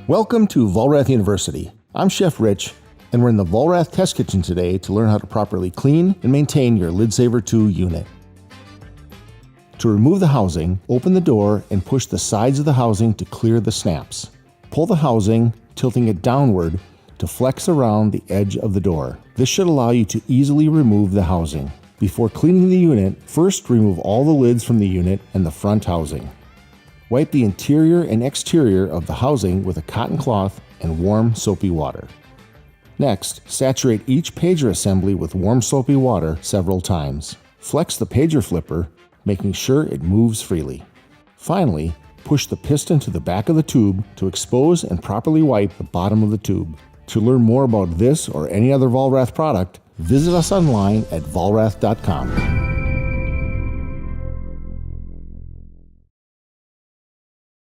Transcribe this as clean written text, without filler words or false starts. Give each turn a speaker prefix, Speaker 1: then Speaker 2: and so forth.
Speaker 1: Welcome to Vollrath University. I'm Chef Rich, and we're in the Vollrath Test Kitchen today to learn how to properly clean and maintain your Lidsaver2 unit. To remove the housing, open the door and push the sides of the housing to clear the snaps. Pull the housing, tilting it downward to flex around the edge of the door. This should allow you to easily remove the housing. Before cleaning the unit, first remove all the lids from the unit and the front housing. Wipe the interior and exterior of the housing with a cotton cloth and warm soapy water. Next, saturate each pager assembly with warm soapy water several times. Flex the pager flipper, making sure it moves freely. Finally, push the piston to the back of the tube to expose and properly wipe the bottom of the tube. To learn more about this or any other Vollrath product, visit us online at vollrath.com.